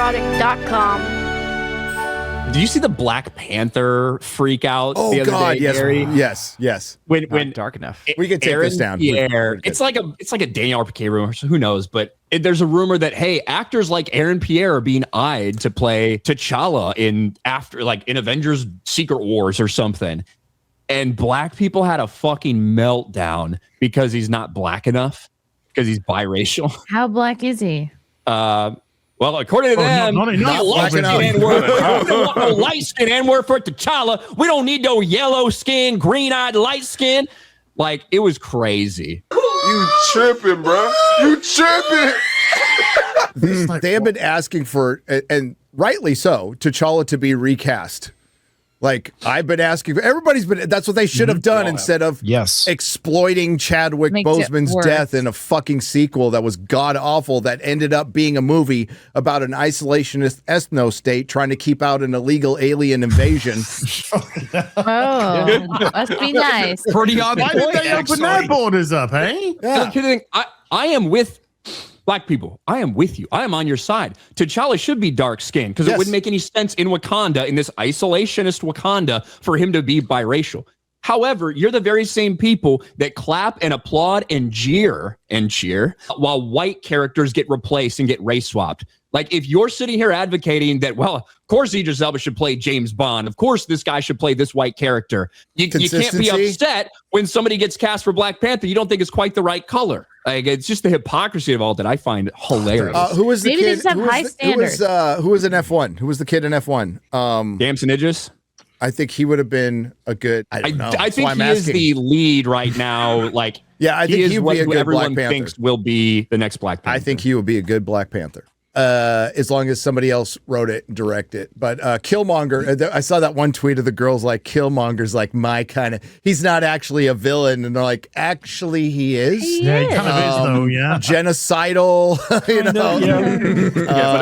homoerotic.com. Do you see the Black Panther freak out the other day, yes, Gary? yes. When dark enough. We can take this down. Pierre, it's like a Daniel RPK rumor, so who knows? But there's a rumor that hey, actors like Aaron Pierre are being eyed to play T'Challa in Avengers Secret Wars or something. And black people had a fucking meltdown because he's not black enough, because he's biracial. How black is he? Well, according to them, not black enough. we don't want no light skin N-word for T'Challa. We don't need no yellow skin, green-eyed, light skin. Like, it was crazy. You tripping, bro. You tripping. They have been asking for, and rightly so, T'Challa to be recast. Like, I've been asking, that's what they should have done instead of exploiting Chadwick Boseman's death in a fucking sequel that was god-awful that ended up being a movie about an isolationist ethno-state trying to keep out an illegal alien invasion. Oh, must be nice. Pretty obvious. Why did they open their borders up, eh? Yeah. I am with black people. I am with you. I am on your side. T'Challa should be dark skinned because it wouldn't make any sense in Wakanda, in this isolationist Wakanda, for him to be biracial. However, you're the very same people that clap and applaud and cheer while white characters get replaced and get race swapped. Like, if you're sitting here advocating that, well, of course Idris Elba should play James Bond, of course this guy should play this white character, you can't be upset when somebody gets cast for Black Panther. You don't think it's quite the right color. Like, it's just the hypocrisy of all that I find hilarious. Who was the Maybe kid? they just have high standards. Who was in F1? Who was the kid in F1? Damson Idris? I think he would have been a good. I don't know. I think he is the lead right now. Like, I think he would be a good everyone Black Panther. Thinks will be the next Black Panther. I think he would be a good Black Panther. As long as somebody else wrote it and directed it. But Killmonger, I saw that one tweet of the girls like, Killmonger's like my kind of, he's not actually a villain. And they're like, actually he is. He He kind of is though, genocidal, but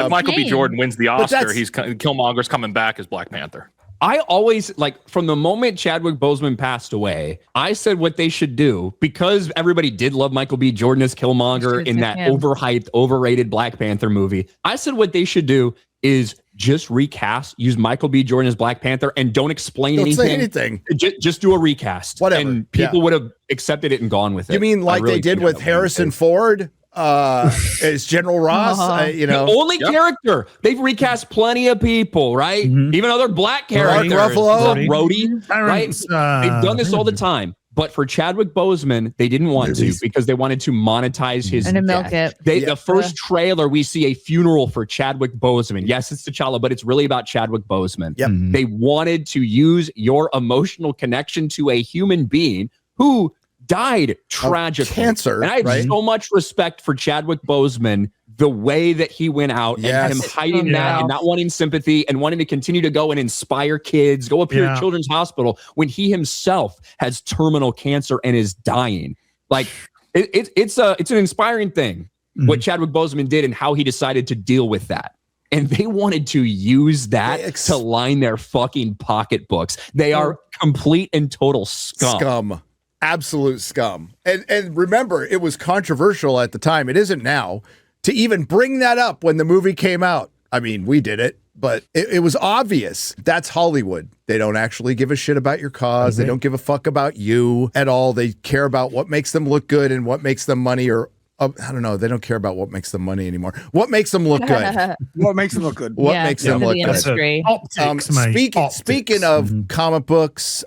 if Michael B. Jordan wins the Oscar, Killmonger's coming back as Black Panther. I always, like, from the moment Chadwick Boseman passed away, I said what they should do, because everybody did love Michael B. Jordan as Killmonger in that overhyped, overrated Black Panther movie. I said what they should do is just recast, use Michael B. Jordan as Black Panther, and don't explain anything. Just do a recast. Whatever. And people would have accepted it and gone with it. You mean like they did with Harrison Ford? As General Ross, the only character they've recast plenty of people, right? Even other black characters, Rhodey, right? They've done this all the time. But for Chadwick Boseman, they didn't want to because they wanted to monetize his and milk it. The first trailer, we see a funeral for Chadwick Boseman. Yes, it's T'Challa, but it's really about Chadwick Boseman. Yep. They wanted to use your emotional connection to a human being who died tragically. Cancer. And I have so much respect for Chadwick Boseman, the way that he went out and him hiding that and not wanting sympathy and wanting to continue to go and inspire kids, go up here to Children's Hospital when he himself has terminal cancer and is dying. Like, it's an inspiring thing what Chadwick Boseman did and how he decided to deal with that. And they wanted to use that to line their fucking pocketbooks. They are complete and total scum. Absolute scum. And remember, it was controversial at the time. It isn't now. To even bring that up when the movie came out. I mean, we did it, but it was obvious. That's Hollywood. They don't actually give a shit about your cause. They don't give a fuck about you at all. They care about what makes them look good and what makes them money, or I don't know. They don't care about what makes them money anymore. What makes them look good? What makes them look good? What makes them look good? Optics, speaking of comic books,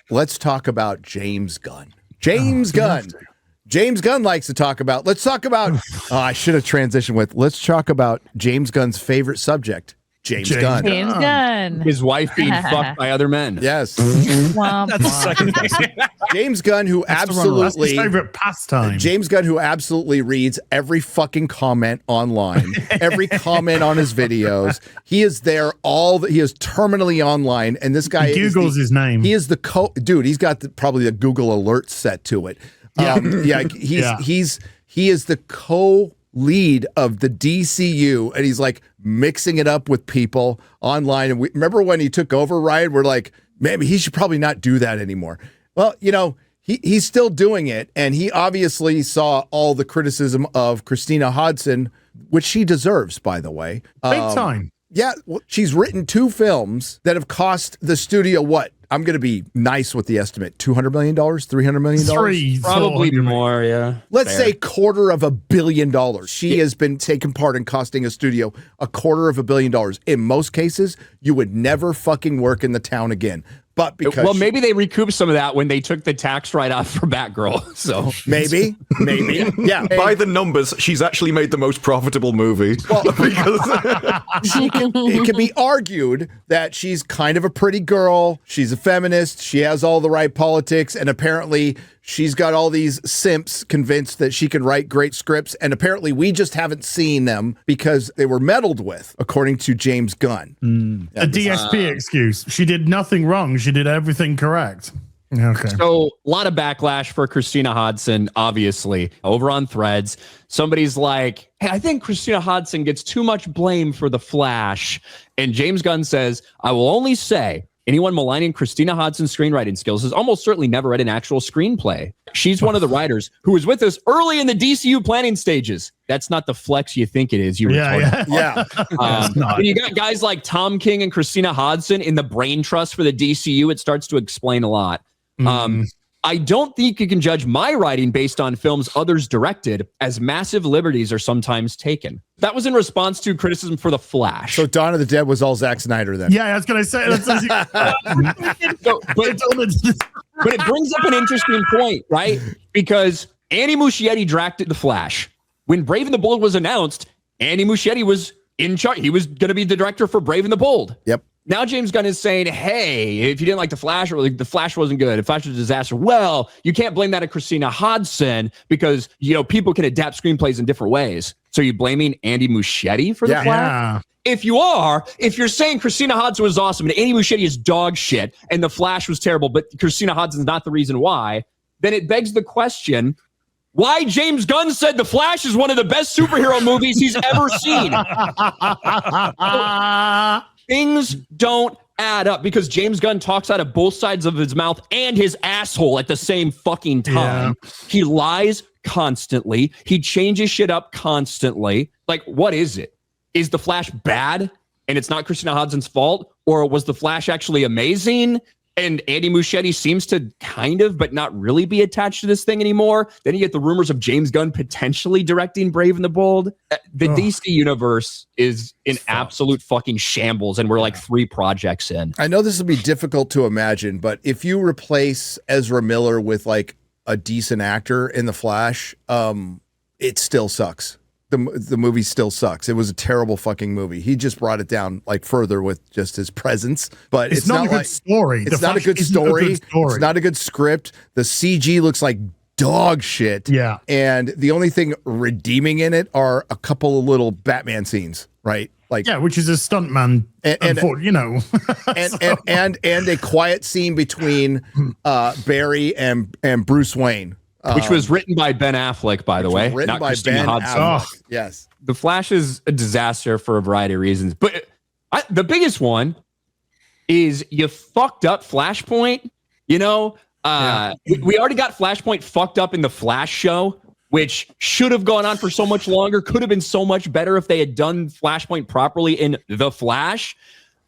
let's talk about James Gunn. James Gunn likes to talk about, let's talk about, I should have transitioned with, let's talk about James Gunn's favorite subject, James Gunn. James Gunn. His wife being fucked by other men. Yes. That's the second thing. James Gunn, who That's absolutely, his favorite pastime. James Gunn, who absolutely reads every fucking comment online, every comment on his videos. He is there he is terminally online. And this guy Googles his name. He is dude, he's got probably the Google alert set to it. He is the co-lead of the DCU, and he's like mixing it up with people online. And remember when he took over, Ryan? We're like, maybe he should probably not do that anymore. Well, he's still doing it, and he obviously saw all the criticism of Christina Hodson which she deserves, by the way. Big time. Yeah, well, she's written 2 films that have cost the studio what? I'm going to be nice with the estimate. $200 million? $300 million? Probably more, yeah. Let's say $250 million. She has been taking part in costing a studio $250 million. In most cases, you would never fucking work in the town again. But because maybe they recouped some of that when they took the tax write-off for Batgirl. So maybe, yeah. By the numbers, she's actually made the most profitable movie. Well, it can be argued that she's kind of a pretty girl. She's a feminist. She has all the right politics, and apparently she's got all these simps convinced that she can write great scripts, and apparently we just haven't seen them because they were meddled with, according to James Gunn. A DSP excuse. She did nothing wrong. She did everything correct. Okay. So a lot of backlash for Christina Hodson, obviously, over on Threads. Somebody's like, hey, I think Christina Hodson gets too much blame for The Flash. And James Gunn says, I will only say anyone maligning Christina Hodson's screenwriting skills has almost certainly never read an actual screenplay. She's one of the writers who was with us early in the DCU planning stages. That's not the flex you think it is. You Yeah. When you got guys like Tom King and Christina Hodson in the brain trust for the DCU, it starts to explain a lot. I don't think you can judge my writing based on films others directed, as massive liberties are sometimes taken. That was in response to criticism for The Flash. So Dawn of the Dead was all Zack Snyder then. Yeah, I was going to say. But it brings up an interesting point, right? Because Andy Muschietti directed The Flash. When Brave and the Bold was announced, Andy Muschietti was in charge. He was going to be the director for Brave and the Bold. Yep. Now James Gunn is saying, hey, if you didn't like The Flash, or like The Flash wasn't good, The Flash was a disaster, well, you can't blame that on Christina Hodson because, people can adapt screenplays in different ways. So you're blaming Andy Muschietti for The Flash? Yeah. If you're saying Christina Hodson was awesome and Andy Muschietti is dog shit and The Flash was terrible, but Christina Hodson's not the reason why, then it begs the question, why James Gunn said The Flash is one of the best superhero movies he's ever seen. Things don't add up because James Gunn talks out of both sides of his mouth and his asshole at the same fucking time. Yeah. He lies constantly. He changes shit up constantly. Like, what is it? Is The Flash bad and it's not Christina Hodson's fault? Or was The Flash actually amazing? And Andy Muschietti seems to kind of, but not really be attached to this thing anymore. Then you get the rumors of James Gunn potentially directing Brave and the Bold. The DC universe is in absolute fucking shambles, and we're like 3 projects in. I know this will be difficult to imagine, but if you replace Ezra Miller with like a decent actor in The Flash, it still sucks. The movie still sucks. It was a terrible fucking movie. He just brought it down like further with just his presence. But it's not a good story. It's not a good story. It's not a good script. The CG looks like dog shit. Yeah. And the only thing redeeming in it are a couple of little Batman scenes, right? Like, yeah, which is a stuntman, and a quiet scene between Barry and Bruce Wayne. Which was written by Ben Affleck, by the way. Written not by Christina Ben Hodson. Affleck. Yes. The Flash is a disaster for a variety of reasons. But the biggest one is you fucked up Flashpoint. We already got Flashpoint fucked up in the Flash show, which should have gone on for so much longer. Could have been so much better if they had done Flashpoint properly in The Flash.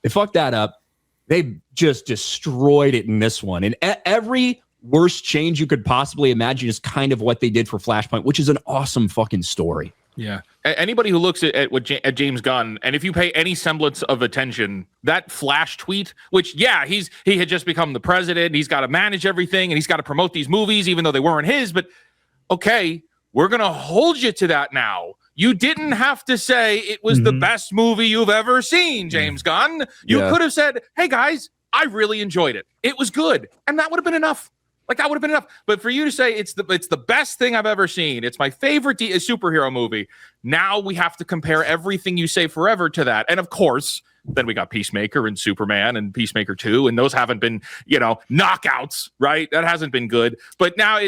They fucked that up. They just destroyed it in this one. And every worst change you could possibly imagine is kind of what they did for Flashpoint, which is an awesome fucking story. Yeah. Anybody who looks at James Gunn, and if you pay any semblance of attention, that Flash tweet, which, he had just become the president, and he's got to manage everything, and he's got to promote these movies, even though they weren't his, but okay, we're going to hold you to that now. You didn't have to say it was the best movie you've ever seen, James Gunn. You could have said, hey, guys, I really enjoyed it. It was good. And that would have been enough. Like, that would have been enough. But for you to say it's the best thing I've ever seen, it's my favorite superhero movie, now we have to compare everything you say forever to that. And of course, then we got Peacemaker and Superman and Peacemaker 2, and those haven't been, knockouts, right? That hasn't been good. But now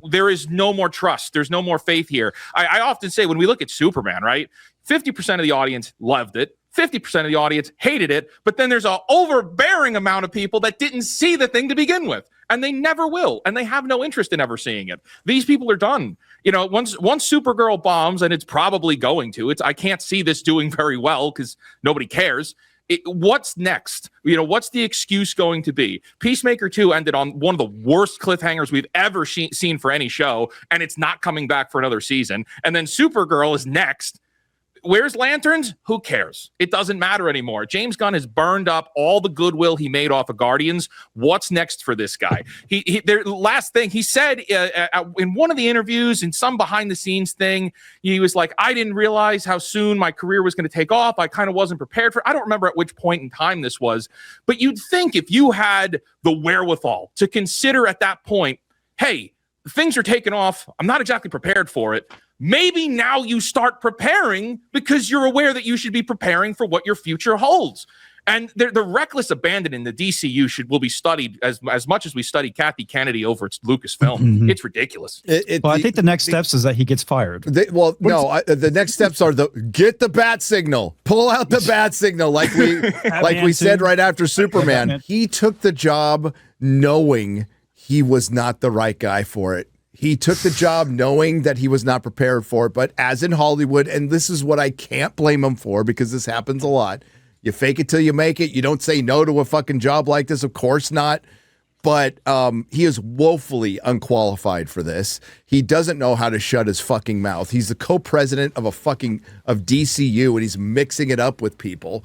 there is no more trust. There's no more faith here. I often say when we look at Superman, right, 50% of the audience loved it. 50% of the audience hated it, but then there's an overbearing amount of people that didn't see the thing to begin with, and they never will, and they have no interest in ever seeing it. These people are done. once Supergirl bombs, and it's probably going to, I can't see this doing very well because nobody cares. What's next? What's the excuse going to be? Peacemaker 2 ended on one of the worst cliffhangers we've ever seen for any show, and it's not coming back for another season. And then Supergirl is next. Where's Lanterns? Who cares? It doesn't matter anymore. James Gunn has burned up all the goodwill he made off of Guardians. What's next for this guy? Last thing he said in one of the interviews, in some behind the scenes thing, he was like, I didn't realize how soon my career was going to take off. I kind of wasn't prepared for it. I don't remember at which point in time this was, but you'd think if you had the wherewithal to consider at that point, hey, things are taking off. I'm not exactly prepared for it. Maybe now you start preparing because you're aware that you should be preparing for what your future holds. And the reckless abandon in the DCU will be studied as much as we study Kathy Kennedy over at Lucasfilm. Mm-hmm. It's ridiculous. I think the next steps is that he gets fired. The next steps are get the bat signal, pull out the bat signal, like we said right after Superman. He took the job knowing he was not the right guy for it. He took the job knowing that he was not prepared for it, but as in Hollywood, and this is what I can't blame him for because this happens a lot. You fake it till you make it. You don't say no to a fucking job like this. Of course not. But he is woefully unqualified for this. He doesn't know how to shut his fucking mouth. He's the co-president of of DCU, and he's mixing it up with people.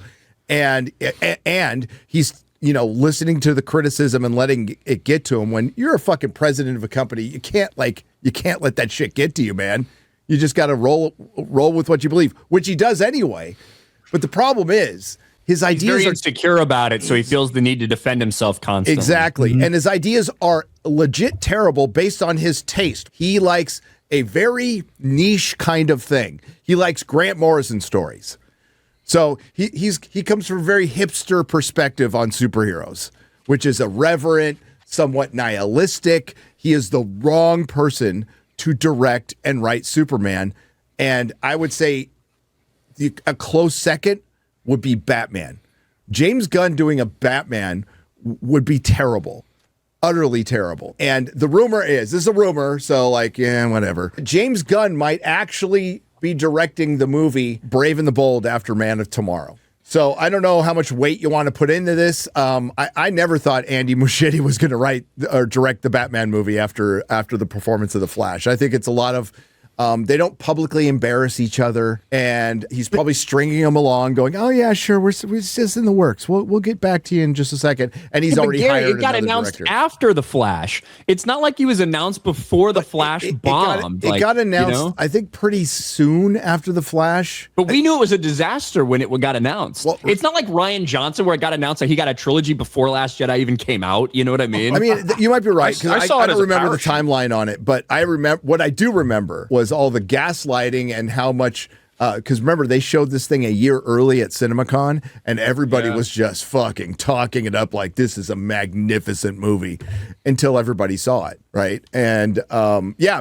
And he's listening to the criticism and letting it get to him. When you're a fucking president of a company, you can't let that shit get to you, man. You just got to roll with what you believe, which he does anyway. But the problem is his ideas very insecure about it, so he feels the need to defend himself constantly. Exactly. Mm-hmm. And his ideas are legit terrible based on his taste. He likes a very niche kind of thing. He likes Grant Morrison stories. So he comes from a very hipster perspective on superheroes, which is irreverent, somewhat nihilistic. He is the wrong person to direct and write Superman. And I would say a close second would be Batman. James Gunn doing a Batman would be terrible. Utterly terrible. And the rumor is, this is a rumor, so whatever. James Gunn might actually be directing the movie Brave and the Bold after Man of Tomorrow. So I don't know how much weight you want to put into this. I never thought Andy Muschietti was going to write or direct the Batman movie after the performance of The Flash. I think it's a lot of they don't publicly embarrass each other, and he's probably stringing them along, going, "Oh yeah, sure, we're just in the works. We'll get back to you in just a second." And he's already hired another director. It got announced after The Flash. It's not like he was announced before The Flash bombed. It got announced, I think, pretty soon after The Flash. But we knew it was a disaster when it got announced. Well, it's not like Rian Johnson, where it got announced that he got a trilogy before Last Jedi even came out. You know what I mean? I mean, you might be right, because I don't remember the timeline on it, but I remember what I do remember was all the gaslighting and how much, because remember, they showed this thing a year early at CinemaCon, and everybody was just fucking talking it up like this is a magnificent movie until everybody saw it, right? And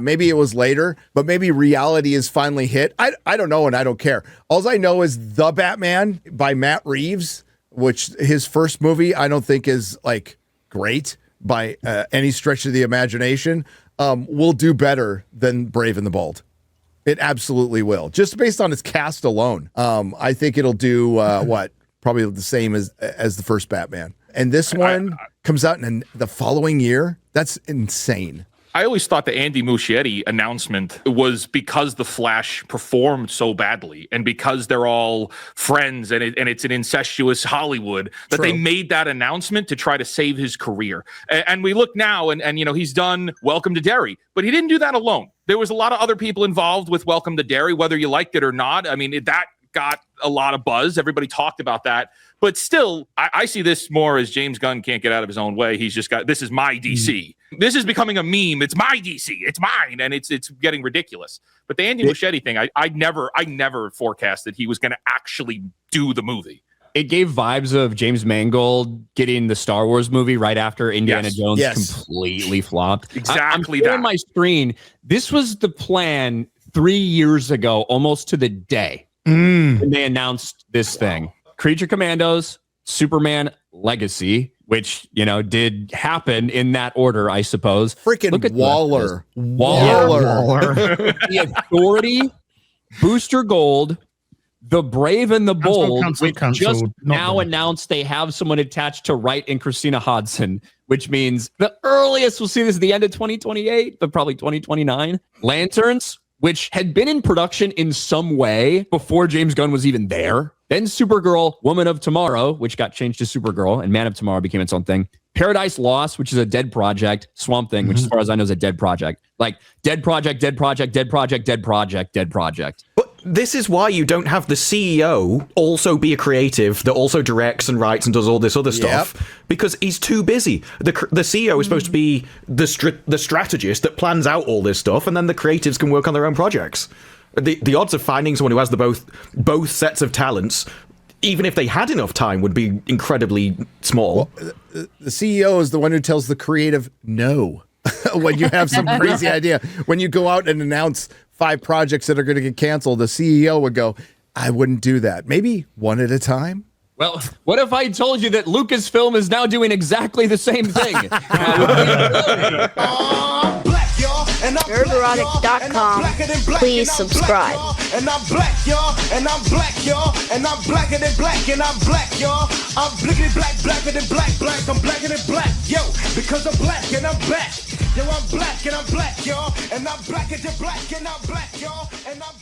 maybe it was later, but maybe reality is finally hit. I don't know, and I don't care. All I know is The Batman by Matt Reeves, which his first movie I don't think is great by any stretch of the imagination, will do better than Brave and the Bold. It absolutely will. Just based on its cast alone. I think it'll do probably the same as the first Batman. And this one comes out in the following year. That's insane. I always thought the Andy Muschietti announcement was because The Flash performed so badly and because they're all friends and it's an incestuous Hollywood that they made that announcement to try to save his career. And we look now and he's done Welcome to Derry, but he didn't do that alone. There was a lot of other people involved with Welcome to Derry, whether you liked it or not. I mean, that got a lot of buzz. Everybody talked about that. But still, I see this more as James Gunn can't get out of his own way. He's just got, this is my DC. This is becoming a meme. It's my DC. It's mine. And it's getting ridiculous. But the Andy Muschietti thing, I never forecasted he was going to actually do the movie. It gave vibes of James Mangold getting the Star Wars movie right after Indiana Jones completely flopped. Exactly that. On my screen, this was the plan 3 years ago, almost to the day, when they announced this thing. Creature Commandos, Superman Legacy, which, did happen in that order, I suppose. Freaking Look at Waller. Waller. The Authority, Booster Gold, The Brave and the Bold, which just now announced they have someone attached to Wright and Christina Hodson, which means the earliest we'll see this is the end of 2028, but probably 2029. Lanterns, which had been in production in some way before James Gunn was even there. Then Supergirl, Woman of Tomorrow, which got changed to Supergirl, and Man of Tomorrow became its own thing. Paradise Lost, which is a dead project. Swamp Thing, which as far as I know is a dead project. Like dead project, dead project, dead project, dead project, dead project. But this is why you don't have the CEO also be a creative that also directs and writes and does all this other stuff, because he's too busy. The CEO is supposed to be the strategist that plans out all this stuff, and then the creatives can work on their own projects. The odds of finding someone who has both sets of talents, even if they had enough time, would be incredibly small. Well, the CEO is the one who tells the creative no when you have some crazy idea. When you go out and announce 5 projects that are going to get canceled, the CEO would go, I wouldn't do that. Maybe one at a time. Well, what if I told you that Lucasfilm is now doing exactly the same thing? Nerdrotic.com. Please subscribe. And I'm black, y'all. And I'm black, y'all. And I'm blacker than black. And I'm black, y'all. I'm blickety black, blacker than black, black. I'm blacker than black, yo. Because I'm black and I'm back. Yo, I'm black and I'm black, y'all. And I'm blacker than black and I'm black, y'all. And I'm